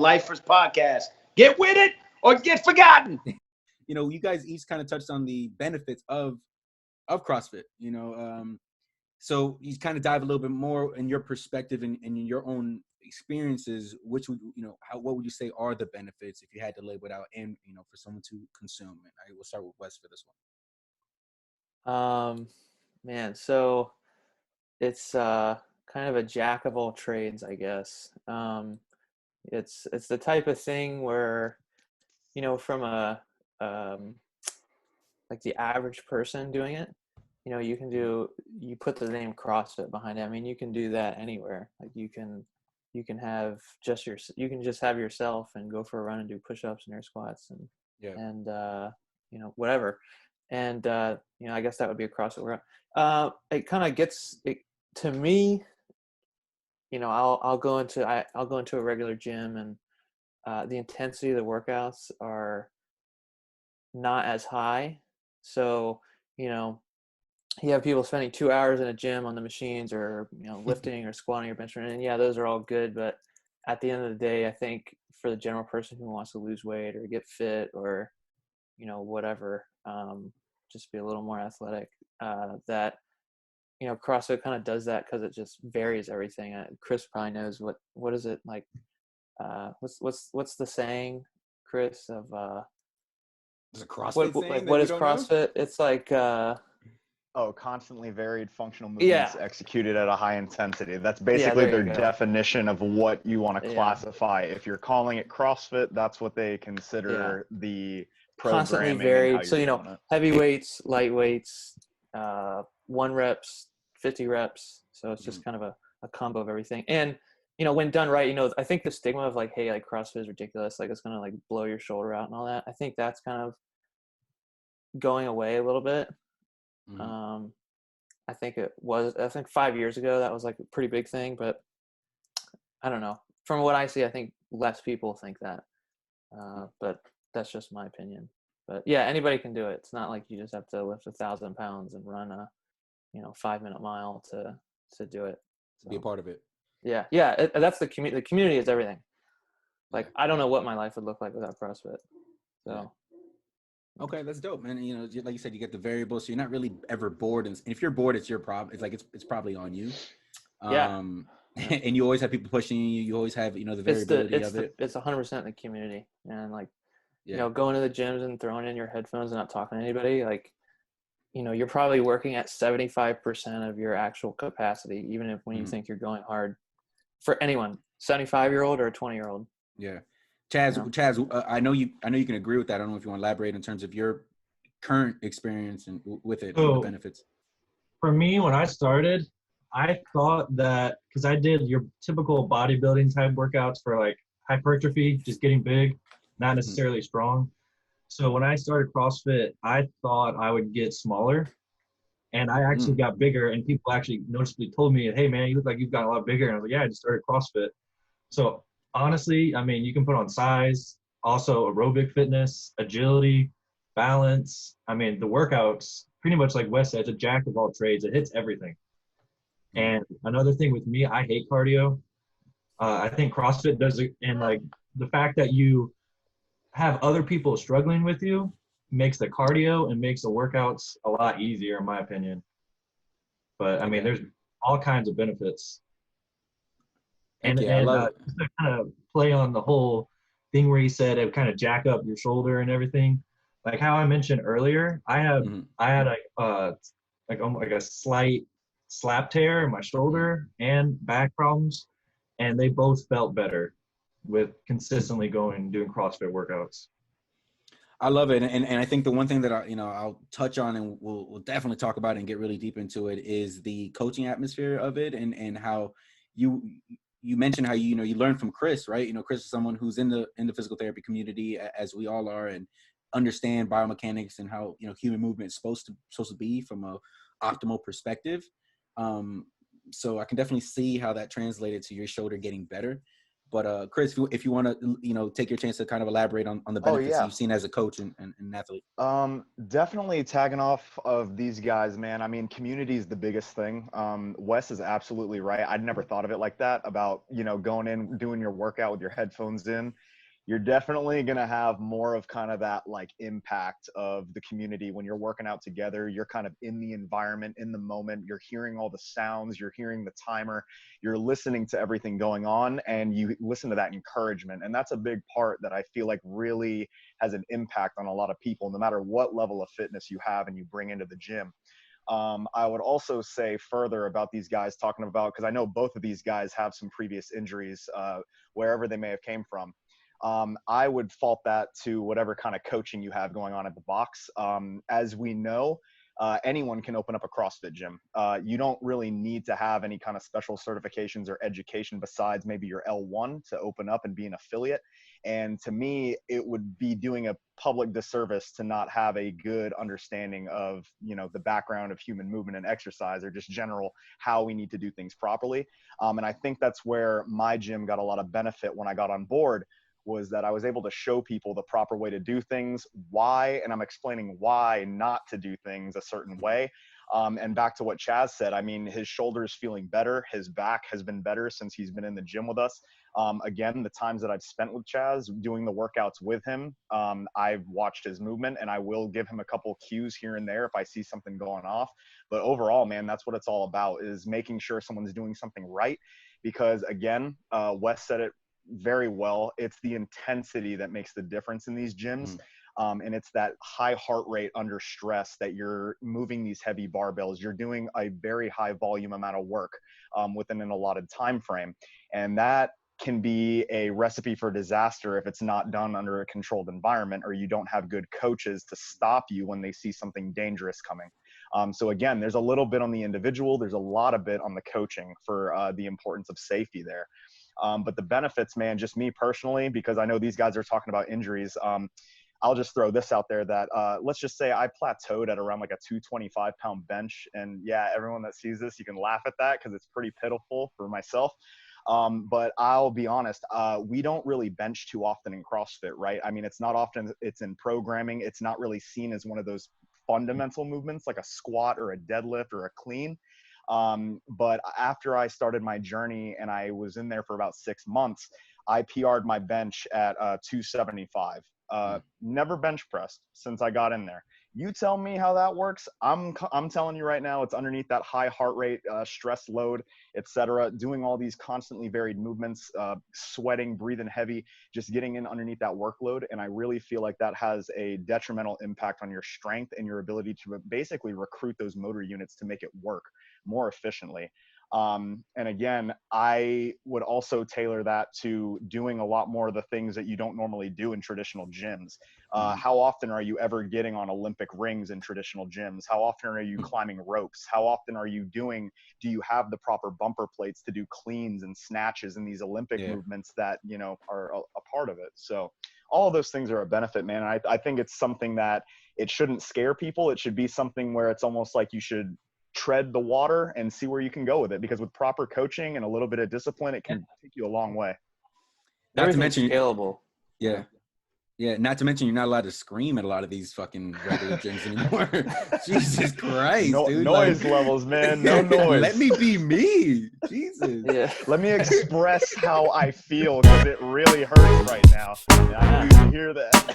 Lifers podcast. Get with it or get forgotten. You guys each kind of touched on the benefits of CrossFit. So you kind of dive a little bit more in your perspective and in your own experiences. Which would what would you say are the benefits if you had to label it out, and for someone to consume it? I will start with Wes for this one. Man, so it's kind of a jack of all trades, I guess. It's the type of thing where, from a like the average person doing it, you put the name CrossFit behind it. I mean, you can do that anywhere. Like you can have you can just have yourself and go for a run and do push-ups and air squats and whatever. And I guess that would be a CrossFit workout. It kind of gets it to me. I'll go into a regular gym, and the intensity of the workouts are not as high. So, you have people spending 2 hours in a gym on the machines or, lifting or squatting or bench pressing. And yeah, those are all good. But at the end of the day, I think for the general person who wants to lose weight or get fit or, whatever, just be a little more athletic, that, CrossFit kind of does that because it just varies everything. Chris probably knows what is it like? What's the saying, Chris, of There's a CrossFit saying what is CrossFit? Know? It's like constantly varied functional movements executed at a high intensity. That's basically their definition of what you want to classify. If you're calling it CrossFit, that's what they consider the constantly varied. So heavy weights, light weights, 1 reps, 50 reps. So it's just kind of a combo of everything. And when done right, I think the stigma of like, hey, like CrossFit is ridiculous, like it's gonna like blow your shoulder out and all that, I think that's kind of going away a little bit. I think 5 years ago that was like a pretty big thing, but I don't know. From what I see, I think less people think that. But that's just my opinion. But yeah, anybody can do it. It's not like you just have to lift 1,000 pounds and run a 5-minute mile to do it. So, be a part of it. Yeah. That's the community. The community is everything. Like, I don't know what my life would look like without CrossFit. So. Okay, that's dope, man. Like you said, you get the variables, so you're not really ever bored. And if you're bored, it's your problem. It's like it's probably on you. And you always have people pushing you. You always have the variability of it. It's 100% the community, and like going to the gyms and throwing in your headphones and not talking to anybody. Like, you're probably working at 75% of your actual capacity, even if when you think you're going hard. For anyone, 75-year-old or a 20-year-old. Yeah. Chaz, I know you can agree with that. I don't know if you want to elaborate in terms of your current experience and with it, and the benefits. For me, when I started, I thought that because I did your typical bodybuilding type workouts for like hypertrophy, just getting big, not necessarily strong. So when I started CrossFit, I thought I would get smaller, and I actually got bigger. And people actually noticeably told me, "Hey, man, you look like you've gotten a lot bigger." And I was like, "Yeah, I just started CrossFit." So honestly, I mean, you can put on size, also aerobic fitness, agility, balance. I mean, the workouts, pretty much like Wes said, it's a jack of all trades. It hits everything. And another thing with me, I hate cardio. I think CrossFit does it, and like the fact that you have other people struggling with you makes the cardio and makes the workouts a lot easier, in my opinion. But I mean, there's all kinds of benefits. And just to kind of play on the whole thing where he said it would kind of jack up your shoulder and everything, like how I mentioned earlier, I had a slight slap tear in my shoulder and back problems, and they both felt better with consistently doing CrossFit workouts. I love it, and I think the one thing that I'll touch on, and we'll definitely talk about it and get really deep into it, is the coaching atmosphere of it, and how you mentioned how you learn from Chris, right? Chris is someone who's in the physical therapy community, as we all are, and understand biomechanics and how human movement is supposed to be from a optimal perspective. So I can definitely see how that translated to your shoulder getting better. But Chris, if you want to, take your chance to kind of elaborate on the benefits you've seen as a coach and an athlete. Definitely tagging off of these guys, man. I mean, community is the biggest thing. Wes is absolutely right. I'd never thought of it like that about, going in, doing your workout with your headphones in. You're definitely going to have more of kind of that like impact of the community when you're working out together. You're kind of in the environment, in the moment. You're hearing all the sounds. You're hearing the timer. You're listening to everything going on, and you listen to that encouragement. And that's a big part that I feel like really has an impact on a lot of people, no matter what level of fitness you have and you bring into the gym. I would also say further about these guys talking about, because I know both of these guys have some previous injuries wherever they may have came from. I would fault that to whatever kind of coaching you have going on at the box. As we know, anyone can open up a CrossFit gym. You don't really need to have any kind of special certifications or education besides maybe your L1 to open up and be an affiliate. And to me, it would be doing a public disservice to not have a good understanding of, the background of human movement and exercise, or just general how we need to do things properly. And I think that's where my gym got a lot of benefit when I got on board, was that I was able to show people the proper way to do things, why, and I'm explaining why not to do things a certain way. And back to what Chaz said, I mean, his shoulder's feeling better. His back has been better since he's been in the gym with us. Again, the times that I've spent with Chaz doing the workouts with him, I've watched his movement, and I will give him a couple cues here and there if I see something going off. But overall, man, that's what it's all about, is making sure someone's doing something right. Because again, Wes said it very well. It's the intensity that makes the difference in these gyms. And it's that high heart rate under stress that you're moving these heavy barbells. You're doing a very high volume amount of work within an allotted time frame. And that can be a recipe for disaster if it's not done under a controlled environment, or you don't have good coaches to stop you when they see something dangerous coming. So again, there's a little bit on the individual. There's a lot of bit on the coaching for the importance of safety there. But the benefits, man, just me personally, because I know these guys are talking about injuries. I'll just throw this out there that let's just say I plateaued at around like a 225-pound bench. And yeah, everyone that sees this, you can laugh at that because it's pretty pitiful for myself. But I'll be honest, we don't really bench too often in CrossFit, right? I mean, it's not often, it's in programming. It's not really seen as one of those fundamental movements like a squat or a deadlift or a clean. But after I started my journey and I was in there for about 6 months, I PR'd my bench at 275. Never bench pressed since I got in there. You tell me how that works. I'm telling you right now, it's underneath that high heart rate, stress load, etc. Doing all these constantly varied movements, sweating, breathing heavy, just getting in underneath that workload. And I really feel like that has a detrimental impact on your strength and your ability to basically recruit those motor units to make it work more efficiently. And again, I would also tailor that to doing a lot more of the things that you don't normally do in traditional gyms. How often are you ever getting on Olympic rings in traditional gyms? How often are you climbing ropes? How often are you do you have the proper bumper plates to do cleans and snatches and these Olympic movements that, are a part of it? So all of those things are a benefit, man. And I think it's something that it shouldn't scare people. It should be something where it's almost like you should tread the water and see where you can go with it, because with proper coaching and a little bit of discipline, it can take you a long way. Not to mention scalable. Yeah. Not to mention you're not allowed to scream at a lot of these fucking regular gyms anymore. Jesus Christ, dude. Noise levels, man. No noise. Let me be me. Jesus. Yeah. Let me express how I feel, because it really hurts right now. I need to hear that.